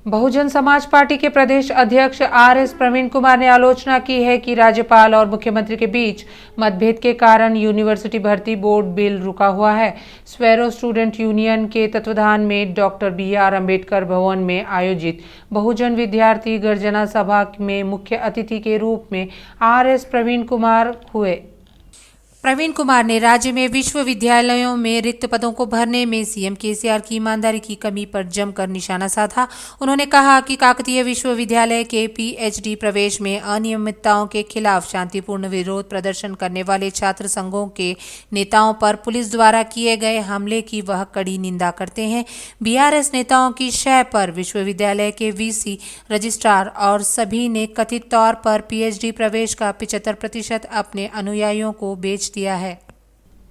Bahujan Samaj party के प्रदेश अध्यक्ष RS. Praveen Kumar ने आलोचना की है कि राज्यपाल और मुख्यमंत्री के बीच मतभेद के कारण यूनिवर्सिटी भर्ती बोर्ड बिल रुका हुआ है। स्वेरो स्टूडेंट यूनियन के तत्वाधान में डॉक्टर बी.आर. अम्बेडकर भवन में आयोजित बहुजन विद्यार्थी गर्जना सभा में मुख्य अतिथि के रूप में आर.एस. प्रवीण कुमार हुए। प्रवीण कुमार ने राज्य में विश्वविद्यालयों में रिक्त पदों को भरने में सीएम केसीआर की ईमानदारी की कमी पर जमकर निशाना साधा। उन्होंने कहा कि काकतीय विश्वविद्यालय के पीएचडी प्रवेश में अनियमितताओं के खिलाफ शांतिपूर्ण विरोध प्रदर्शन करने वाले छात्र संघों के नेताओं पर पुलिस द्वारा किए गए हमले की वह कड़ी निंदा करते हैं। बीआरएस नेताओं की शय पर विश्वविद्यालय के वीसी, रजिस्ट्रार और सभी ने कथित तौर पर पीएचडी प्रवेश का 75% अपने अनुयायियों को बेच दिया है।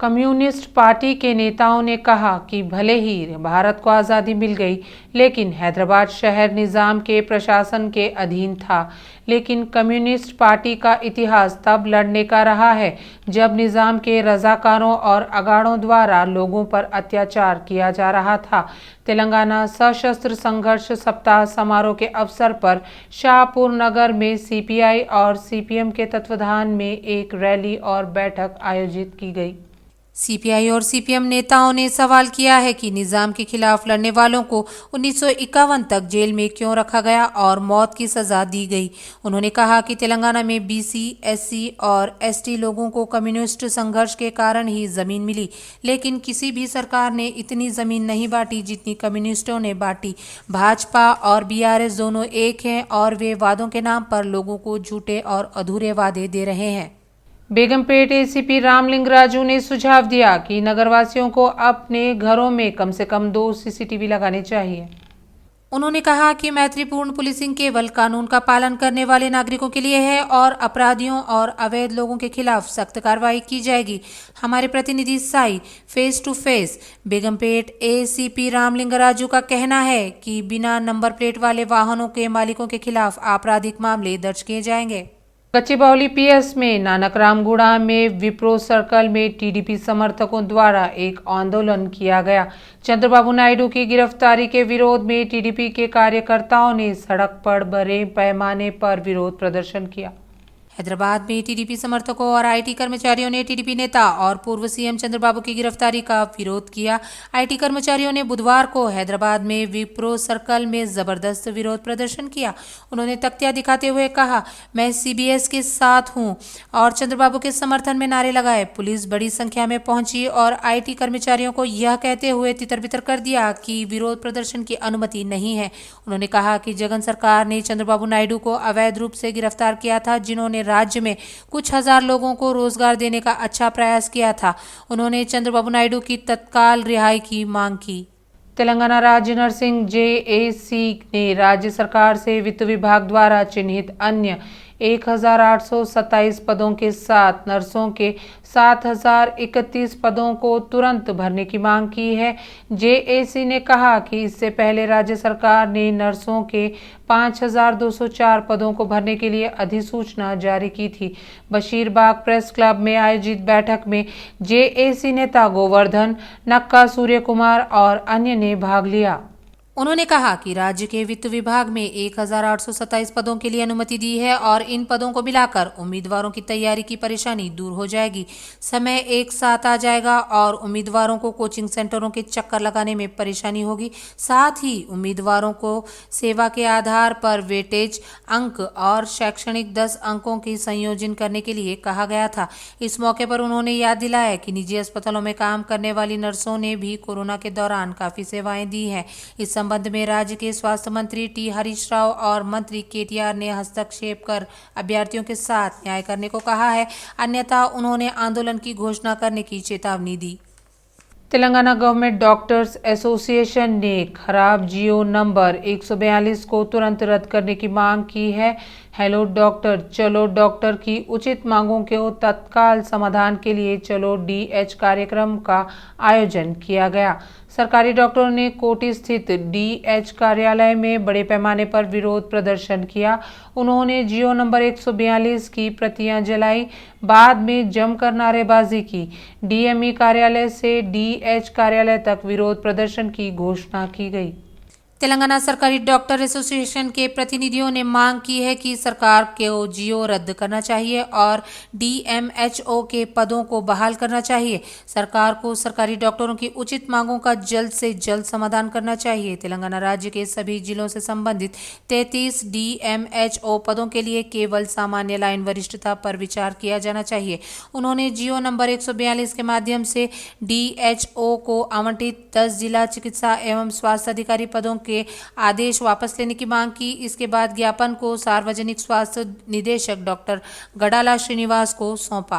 कम्युनिस्ट पार्टी के नेताओं ने कहा कि भले ही भारत को आज़ादी मिल गई, लेकिन हैदराबाद शहर निजाम के प्रशासन के अधीन था। लेकिन कम्युनिस्ट पार्टी का इतिहास तब लड़ने का रहा है जब निजाम के रजाकारों और अगाड़ों द्वारा लोगों पर अत्याचार किया जा रहा था। तेलंगाना सशस्त्र संघर्ष सप्ताह समारोह के अवसर पर शाहपुर नगर में सीपीआई और सीपीएम के तत्वाधान में एक रैली और बैठक आयोजित की गई। सीपीआई और सीपीएम नेताओं ने सवाल किया है कि निजाम के खिलाफ लड़ने वालों को 1951 तक जेल में क्यों रखा गया और मौत की सजा दी गई। उन्होंने कहा कि तेलंगाना में बीसी, एससी और एसटी लोगों को कम्युनिस्ट संघर्ष के कारण ही जमीन मिली, लेकिन किसी भी सरकार ने इतनी जमीन नहीं बांटी जितनी कम्युनिस्टों ने बांटी। भाजपा और बीआरएस दोनों एक हैं और वे वादों के नाम पर लोगों को झूठे और अधूरे वादे दे रहे हैं। बेगमपेट एसीपी रामलिंग राजू ने सुझाव दिया कि नगरवासियों को अपने घरों में कम से कम 2 सीसीटीवी लगाने चाहिए। उन्होंने कहा कि मैत्रीपूर्ण पुलिसिंग केवल कानून का पालन करने वाले नागरिकों के लिए है और अपराधियों और अवैध लोगों के खिलाफ सख्त कार्रवाई की जाएगी। हमारे प्रतिनिधि Sai face to face Begumpet ACP Ramalinga Raju का कहना है कि बिना नंबर प्लेट वाले वाहनों के मालिकों के खिलाफ आपराधिक मामले दर्ज किए जाएंगे। गच्चीबौली पीएस में नानक रामगुड़ा में विप्रो सर्कल में टीडीपी समर्थकों द्वारा एक आंदोलन किया गया। चंद्रबाबू नायडू की गिरफ्तारी के विरोध में टीडीपी के कार्यकर्ताओं ने सड़क पर बड़े पैमाने पर विरोध प्रदर्शन किया। हैदराबाद में टीडीपी समर्थकों और आईटी कर्मचारियों ने टीडीपी नेता और पूर्व सीएम चंद्रबाबू की गिरफ्तारी का विरोध किया। आईटी कर्मचारियों ने बुधवार को हैदराबाद में विप्रो सर्कल में जबरदस्त विरोध प्रदर्शन किया। उन्होंने तख्तियां दिखाते हुए कहा, मैं सीबीएस के साथ हूं और चंद्रबाबू के समर्थन में नारे लगाए। पुलिस बड़ी संख्या में पहुंची और आईटी कर्मचारियों को यह कहते हुए तितर बितर कर दिया कि विरोध प्रदर्शन की अनुमति नहीं है। उन्होंने कहा कि जगन सरकार ने चंद्रबाबू नायडू को अवैध रूप से गिरफ्तार किया था, जिन्होंने राज्य में कुछ हजार लोगों को रोजगार देने का अच्छा प्रयास किया था। उन्होंने चंद्रबाबू नायडू की तत्काल रिहाई की मांग की। तेलंगाना राज्य नर्सिंग जेएसी ने राज्य सरकार से वित्त विभाग द्वारा चिन्हित अन्य 1827 पदों के साथ नर्सों के 7031 पदों को तुरंत भरने की मांग की है। जेएसी ने कहा कि इससे पहले राज्य सरकार ने नर्सों के 5204 पदों को भरने के लिए अधिसूचना जारी की थी। बशीरबाग प्रेस क्लब में आयोजित बैठक में जेएसी नेता गोवर्धन नक्का, सूर्य कुमार और अन्य ने भाग लिया। उन्होंने कहा कि राज्य के वित्त विभाग में 1827 पदों के लिए अनुमति दी है और इन पदों को मिलाकर उम्मीदवारों की तैयारी की परेशानी दूर हो जाएगी। समय एक साथ आ जाएगा और उम्मीदवारों को कोचिंग सेंटरों के चक्कर लगाने में परेशानी होगी। साथ ही उम्मीदवारों को सेवा के आधार पर वेटेज अंक और शैक्षणिक 10 अंकों की संयोजन करने के लिए कहा गया था। इस मौके पर उन्होंने याद दिलाया कि निजी अस्पतालों में काम करने वाली नर्सों ने भी कोरोना के दौरान काफी सेवाएं दी हैं। इस संबंध में राज्य के स्वास्थ्य मंत्री टी हरीश राव और मंत्री केटीआर ने हस्तक्षेप कर अभ्यर्थियों के साथ न्याय करने को कहा है, अन्यथा उन्होंने आंदोलन की घोषणा करने की चेतावनी दी। तेलंगाना गवर्नमेंट डॉक्टर्स एसोसिएशन ने खराब जियो नंबर 142 को तुरंत रद्द करने की मांग की है। हेलो डॉक्टर चलो डॉक्टर की उचित मांगों के तत्काल समाधान के लिए चलो डीएच कार्यक्रम का आयोजन किया गया। सरकारी डॉक्टरों ने कोटी स्थित डीएच कार्यालय में बड़े पैमाने पर विरोध प्रदर्शन किया। उन्होंने जियो नंबर 142 की प्रतियां जलाई, बाद में जमकर नारेबाजी की। डीएमई कार्यालय से डीएच कार्यालय तक विरोध प्रदर्शन की घोषणा की गई। तेलंगाना सरकारी डॉक्टर एसोसिएशन के प्रतिनिधियों ने मांग की है कि सरकार को जियो रद्द करना चाहिए और डीएमएचओ के पदों को बहाल करना चाहिए। सरकार को सरकारी डॉक्टरों की उचित मांगों का जल्द से जल्द समाधान करना चाहिए। तेलंगाना राज्य के सभी जिलों से संबंधित 33 डीएमएचओ पदों के लिए केवल सामान्य लाइन वरिष्ठता पर विचार किया जाना चाहिए। उन्होंने जियो नंबर 142 के माध्यम से डीएचओ को आवंटित 10 जिला चिकित्सा एवं स्वास्थ्य अधिकारी पदों के आदेश वापस लेने की मांग की। इसके बाद ज्ञापन को सार्वजनिक स्वास्थ्य निदेशक डॉक्टर गडाला श्रीनिवास को सौंपा।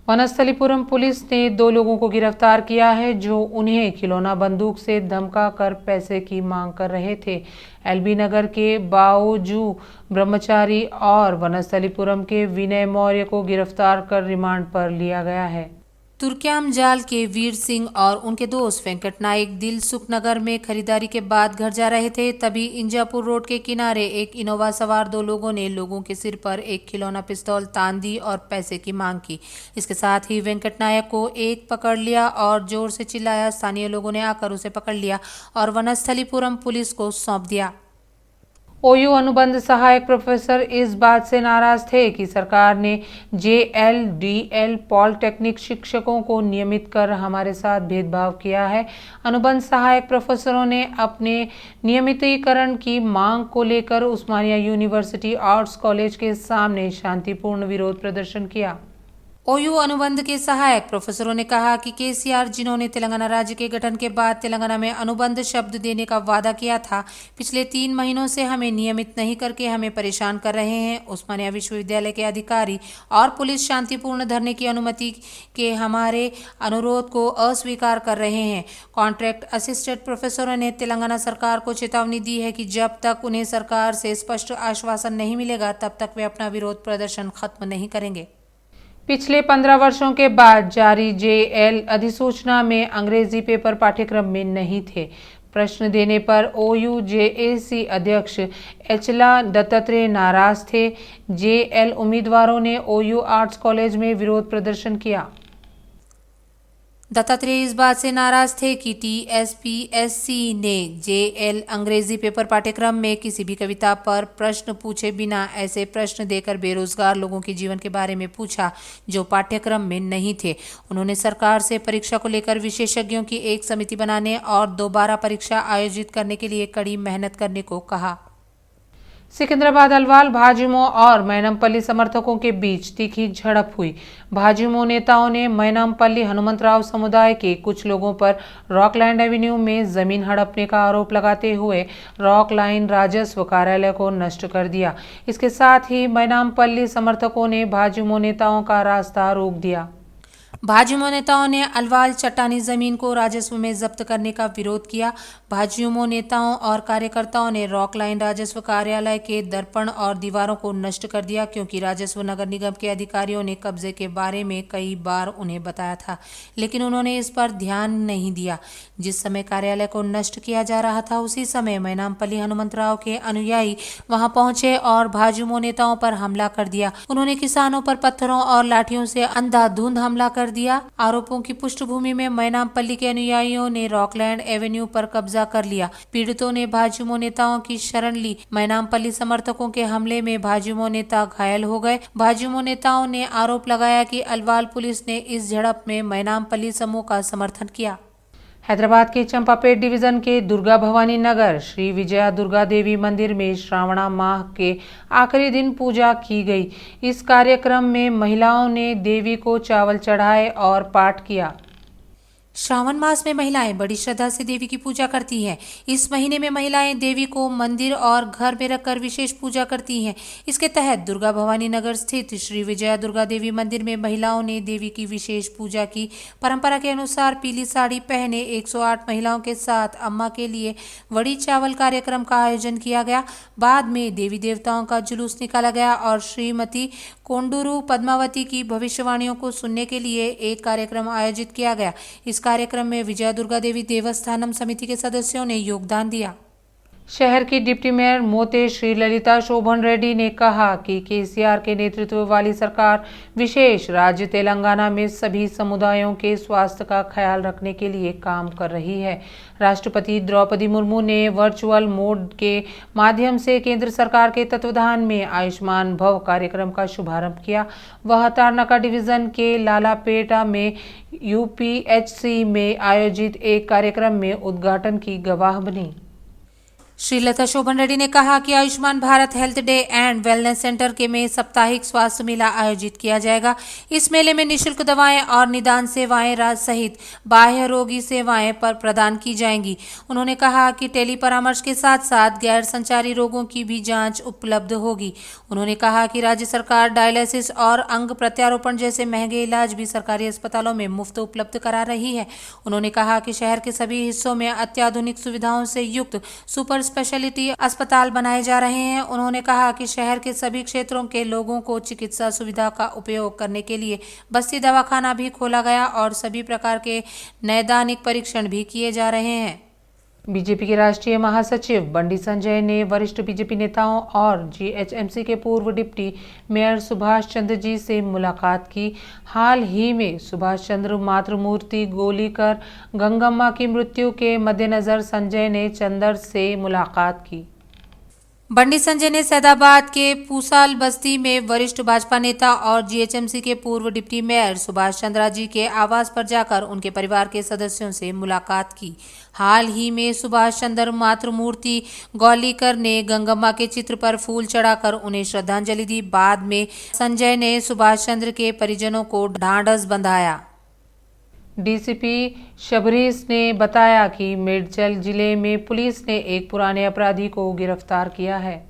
वनस्थलीपुरम पुलिस ने 2 लोगों को गिरफ्तार किया है जो उन्हें खिलौना बंदूक से धमका कर पैसे की मांग कर रहे थे। एलबी नगर के बाओजू ब्रह्मचारी और वनस्थलीपुरम के विनय मौर्य को गिरफ्तार कर रिमांड पर लिया गया है। तुर्क्याम जाल के वीर सिंह और उनके दोस्त वेंकट नाइक दिल सुख नगर में खरीदारी के बाद घर जा रहे थे, तभी इंजापुर रोड के किनारे एक इनोवा सवार 2 लोगों ने लोगों के सिर पर एक खिलौना पिस्तौल तान दी और पैसे की मांग की। इसके साथ ही वेंकट नायक को एक पकड़ लिया और जोर से चिल्लाया। स्थानीय लोगों ने आकर उसे पकड़ लिया और वनस्थलीपुरम पुलिस को सौंप दिया। ओयू अनुबंध सहायक प्रोफेसर इस बात से नाराज थे कि सरकार ने JLDL पॉलिटेक्निक शिक्षकों को नियमित कर हमारे साथ भेदभाव किया है। अनुबंध सहायक प्रोफेसरों ने अपने नियमितीकरण की मांग को लेकर उस्मानिया यूनिवर्सिटी आर्ट्स कॉलेज के सामने शांतिपूर्ण विरोध प्रदर्शन किया। ओयू अनुबंध के सहायक प्रोफेसरों ने कहा कि केसीआर, जिन्होंने तेलंगाना राज्य के गठन के बाद तेलंगाना में अनुबंध शब्द देने का वादा किया था, पिछले 3 महीनों से हमें नियमित नहीं करके हमें परेशान कर रहे हैं। उस्मानिया विश्वविद्यालय के अधिकारी और पुलिस शांतिपूर्ण धरने की अनुमति के हमारे अनुरोध को अस्वीकार कर रहे हैं। कॉन्ट्रैक्ट असिस्टेंट प्रोफेसरों ने तेलंगाना सरकार को चेतावनी दी है कि जब तक उन्हें सरकार से स्पष्ट आश्वासन नहीं मिलेगा तब तक वे अपना विरोध प्रदर्शन खत्म नहीं करेंगे। पिछले 15 वर्षों के बाद जारी JL अधिसूचना में अंग्रेजी पेपर पाठ्यक्रम में नहीं थे। प्रश्न देने पर OU JAC अध्यक्ष एचला दत्तात्रेय नाराज थे। JL उम्मीदवारों ने OU आर्ट्स कॉलेज में विरोध प्रदर्शन किया। दत्तात्रेय इस बात से नाराज थे कि TSPSC ने JL अंग्रेजी पेपर पाठ्यक्रम में किसी भी कविता पर प्रश्न पूछे बिना ऐसे प्रश्न देकर बेरोजगार लोगों के जीवन के बारे में पूछा जो पाठ्यक्रम में नहीं थे। उन्होंने सरकार से परीक्षा को लेकर विशेषज्ञों की एक समिति बनाने और दोबारा परीक्षा आयोजित करने के लिए कड़ी मेहनत करने को कहा। सिकंदराबाद अलवाल भाजयुमो और मैनमपल्ली समर्थकों के बीच तीखी झड़प हुई। भाजयुमो नेताओं ने मैनमपल्ली हनुमंतराव समुदाय के कुछ लोगों पर रॉकलैंड एवेन्यू में जमीन हड़पने का आरोप लगाते हुए रॉकलाइन राजस्व कार्यालय को नष्ट कर दिया। इसके साथ ही मैनमपल्ली समर्थकों ने भाजयुमो नेताओं का रास्ता रोक दिया। भाजयुमो नेताओं ने अलवाल चट्टानी जमीन को राजस्व में जब्त करने का विरोध किया। भाजयुमो नेताओं और कार्यकर्ताओं ने रॉकलाइन राजस्व कार्यालय के दर्पण और दीवारों को नष्ट कर दिया क्योंकि राजस्व नगर निगम के अधिकारियों ने कब्जे के बारे में कई बार उन्हें बताया था, लेकिन उन्होंने इस पर ध्यान नहीं दिया। जिस समय कार्यालय को नष्ट किया जा रहा था उसी समय मैनमपल्ली हनुमंतराव के अनुयायी वहां पहुंचे और भाजयुमो नेताओं पर हमला कर दिया। उन्होंने किसानों पर पत्थरों और लाठियों से अंधाधुंध हमला कर दिया। आरोपों की पृष्ठभूमि में मैनमपल्ली के अनुयायियों ने रॉकलैंड एवेन्यू पर कब्जा कर लिया। पीड़ितों ने भाजयुमो नेताओं की शरण ली। मैनमपल्ली समर्थकों के हमले में भाजयुमो नेता घायल हो गए। भाजयुमो नेताओं ने आरोप लगाया कि अलवाल पुलिस ने इस झड़प में मैनमपल्ली समूह का समर्थन किया। हैदराबाद के चंपापेट डिवीजन के दुर्गा भवानी नगर श्री विजया दुर्गा देवी मंदिर में श्रावण माह के आखिरी दिन पूजा की गई। इस कार्यक्रम में महिलाओं ने देवी को चावल चढ़ाए और पाठ किया। श्रावण मास में महिलाएं बड़ी श्रद्धा से देवी की पूजा करती हैं। इस महीने में महिलाएं देवी को मंदिर और घर में रखकर विशेष पूजा करती हैं। इसके तहत दुर्गा भवानी नगर स्थित श्री विजया दुर्गा देवी मंदिर में महिलाओं ने देवी की विशेष पूजा की। परंपरा के अनुसार पीली साड़ी पहने 108 महिलाओं के साथ अम्मा के लिए वड़ी चावल कार्यक्रम का आयोजन किया गया। बाद में देवी देवताओं का जुलूस निकाला गया और श्रीमती कोंडूरू पद्मावती की भविष्यवाणियों को सुनने के लिए एक कार्यक्रम आयोजित किया गया। इस कार्यक्रम में विजया दुर्गा देवी देवस्थानम समिति के सदस्यों ने योगदान दिया। शहर की डिप्टी मेयर मोते श्री ललिता शोभन रेड्डी ने कहा कि केसीआर के नेतृत्व वाली सरकार विशेष राज्य तेलंगाना में सभी समुदायों के स्वास्थ्य का ख्याल रखने के लिए काम कर रही है। राष्ट्रपति द्रौपदी मुर्मू ने वर्चुअल मोड के माध्यम से केंद्र सरकार के तत्वावधान में आयुष्मान भव कार्यक्रम का शुभारंभ किया। वह तारनाका डिवीजन के लालापेटा में यूपीएचसी में आयोजित एक कार्यक्रम में उद्घाटन की गवाह बनी। श्री लता शोभन रेड्डी ने कहा कि Ayushman Bharat health day and wellness centre के में साप्ताहिक स्वास्थ्य मेला आयोजित किया जाएगा। इस मेले में निशुल्क दवाएं और निदान सेवाएं राज्य सहित बाह्य रोगी सेवाएं पर प्रदान की जाएंगी। उन्होंने कहा कि टेली परामर्श के साथ साथ गैर संचारी रोगों की भी जांच उपलब्ध होगी। उन्होंने कहा कि राज्य सरकार डायलिसिस और अंग प्रत्यारोपण जैसे महंगे इलाज भी सरकारी अस्पतालों में मुफ्त उपलब्ध करा रही है। उन्होंने कहा कि शहर के सभी हिस्सों में अत्याधुनिक सुविधाओं से युक्त सुपर स्पेशलिटी अस्पताल बनाए जा रहे हैं। उन्होंने कहा कि शहर के सभी क्षेत्रों के लोगों को चिकित्सा सुविधा का उपयोग करने के लिए बस्ती दवाखाना भी खोला गया और सभी प्रकार के नैदानिक परीक्षण भी किए जा रहे हैं। बीजेपी के राष्ट्रीय महासचिव बंडी संजय ने वरिष्ठ बीजेपी नेताओं और जीएचएमसी के पूर्व डिप्टी मेयर सुभाष चंद्र जी से मुलाकात की। हाल ही में सुभाष चंद्र मातृमूर्ति गोलीकर गंगम्मा की मृत्यु के मद्देनजर संजय ने चंदर से मुलाकात की। बंडी संजय ने सैदाबाद के पूसाल बस्ती में वरिष्ठ भाजपा नेता और जीएचएमसी के पूर्व डिप्टी मेयर सुभाष चंद्रा जी के आवास पर जाकर उनके परिवार के सदस्यों से मुलाकात की। हाल ही में सुभाष चंद्र मातृमूर्ति गौलीकर ने गंगम्मा के चित्र पर फूल चढ़ाकर उन्हें श्रद्धांजलि दी। बाद में संजय ने सुभाष चंद्र के परिजनों को ढांढस बंधाया। डीसीपी शबरीश ने बताया कि मेडचल जिले में पुलिस ने एक पुराने अपराधी को गिरफ्तार किया है।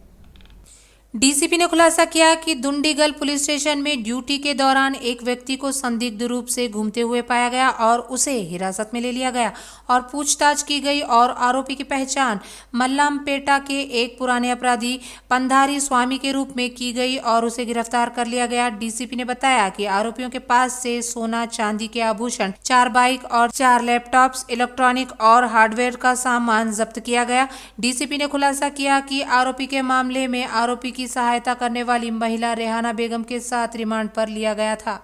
डीसीपी ने खुलासा किया कि दुंडीगल पुलिस स्टेशन में ड्यूटी के दौरान एक व्यक्ति को संदिग्ध रूप से घूमते हुए पाया गया और उसे हिरासत में ले लिया गया और पूछताछ की गई और आरोपी की पहचान मल्लामपेटा के एक पुराने अपराधी पंधारी स्वामी के रूप में की गई और उसे गिरफ्तार कर लिया गया। डीसीपी ने बताया कि आरोपियों के पास से सोना चांदी के आभूषण, 4 बाइक और 4 लैपटॉप्स, इलेक्ट्रॉनिक और हार्डवेयर का सामान जब्त किया गया। डीसीपी ने खुलासा किया कि आरोपी के मामले में आरोपी की सहायता करने वाली महिला रेहाना बेगम के साथ रिमांड पर लिया गया था।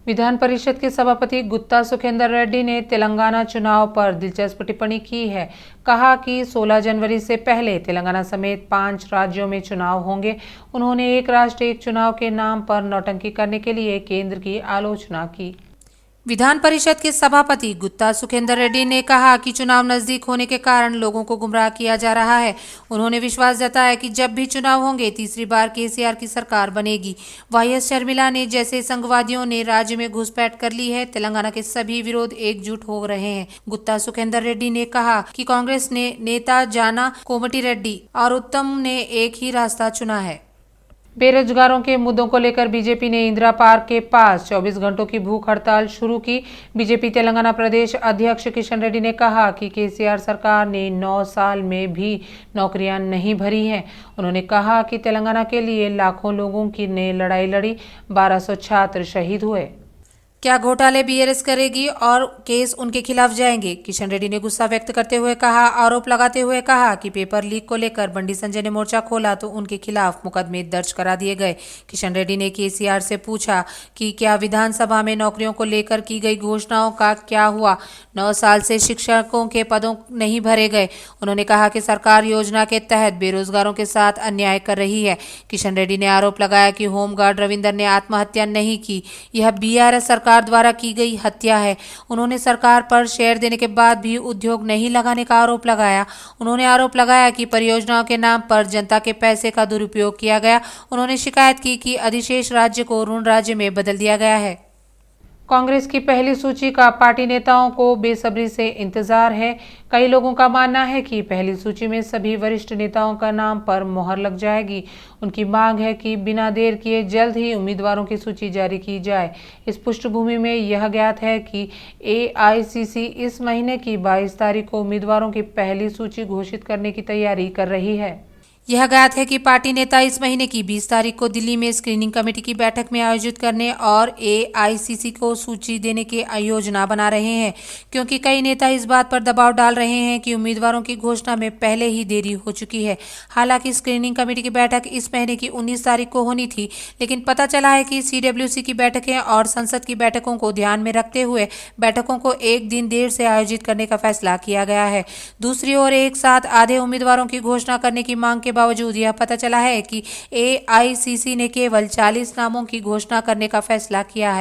विधान परिषद के सभापति गुत्ता सुखेंदर रेड्डी ने तेलंगाना चुनाव पर दिलचस्प टिप्पणी की है। कहा कि 16 जनवरी से पहले तेलंगाना समेत 5 राज्यों में चुनाव होंगे। उन्होंने एक राष्ट्र एक चुनाव के नाम पर नौटंकी करने के लिए केंद्र की आलोचना की। विधान परिषद के सभापति गुत्ता सुखेंदर रेड्डी ने कहा कि चुनाव नजदीक होने के कारण लोगों को गुमराह किया जा रहा है। उन्होंने विश्वास जताया कि जब भी चुनाव होंगे तीसरी बार केसीआर की सरकार बनेगी। वाईएस शर्मिला ने जैसे संघवादियों ने राज्य में घुसपैठ कर ली है, तेलंगाना के सभी विरोध एकजुट हो रहे हैं। गुत्ता सुखेंदर रेड्डी ने कहा कि कांग्रेस ने नेता जाना कोमटी रेड्डी और उत्तम ने एक ही रास्ता चुना है। बेरोजगारों के मुद्दों को लेकर बीजेपी ने इंदिरा पार्क के पास 24 घंटों की भूख हड़ताल शुरू की। बीजेपी तेलंगाना प्रदेश अध्यक्ष किशन रेड्डी ने कहा कि केसीआर सरकार ने 9 साल में भी नौकरियां नहीं भरी हैं। उन्होंने कहा कि तेलंगाना के लिए लाखों लोगों की ने लड़ाई लड़ी, 1200 छात्र शहीद हुए। क्या घोटाले बीआरएस करेगी और केस उनके खिलाफ जाएंगे? किशन रेड्डी ने गुस्सा व्यक्त करते हुए कहा, आरोप लगाते हुए कहा कि पेपर लीक को लेकर बंडी संजय ने मोर्चा खोला तो उनके खिलाफ मुकदमे दर्ज करा दिए गए। किशन रेड्डी ने केसीआर से पूछा कि क्या विधानसभा में नौकरियों को लेकर की गई घोषणाओं का क्या हुआ? 9 साल से शिक्षकों के पदों नहीं भरे गए। उन्होंने कहा कि सरकार योजना के तहत बेरोजगारों के साथ अन्याय कर रही है। किशन रेड्डी ने आरोप लगाया कि होमगार्ड रविंदर ने आत्महत्या नहीं की, यह बीआरएस सरकार द्वारा की गई हत्या है। उन्होंने सरकार पर शेयर देने के बाद भी उद्योग नहीं लगाने का आरोप लगाया। उन्होंने आरोप लगाया कि परियोजनाओं के नाम पर जनता के पैसे का दुरुपयोग किया गया। उन्होंने शिकायत की कि अधिशेष राज्य को ऋण राज्य में बदल दिया गया है। कांग्रेस की पहली सूची का पार्टी नेताओं को बेसब्री से इंतजार है। कई लोगों का मानना है कि पहली सूची में सभी वरिष्ठ नेताओं का नाम पर मोहर लग जाएगी। उनकी मांग है कि बिना देर किए जल्द ही उम्मीदवारों की सूची जारी की जाए। इस पृष्ठभूमि में यह ज्ञात है कि एआईसीसी इस महीने की 22 तारीख को उम्मीदवारों की पहली सूची घोषित करने की तैयारी कर रही है। यह ज्ञात है कि पार्टी नेता इस महीने की 20 तारीख को दिल्ली में स्क्रीनिंग कमेटी की बैठक में आयोजित करने और एआईसीसी को सूची देने की योजना बना रहे हैं, क्योंकि कई नेता इस बात पर दबाव डाल रहे हैं कि उम्मीदवारों की घोषणा में पहले ही देरी हो चुकी है। हालांकि स्क्रीनिंग कमेटी की बैठक इस महीने की 19 तारीख को होनी थी, लेकिन पता चला है कि सीडब्ल्यूसी की बैठकें और संसद की बैठकों को ध्यान में रखते हुए बैठकों को एक दिन देर से आयोजित करने का फैसला किया गया है। दूसरी ओर एक साथ आधे उम्मीदवारों की घोषणा करने की मांग के बावजूद यह पता चला है कि एआईसीसी ने केवल 40 नामों की घोषणा करने का फैसला किया है।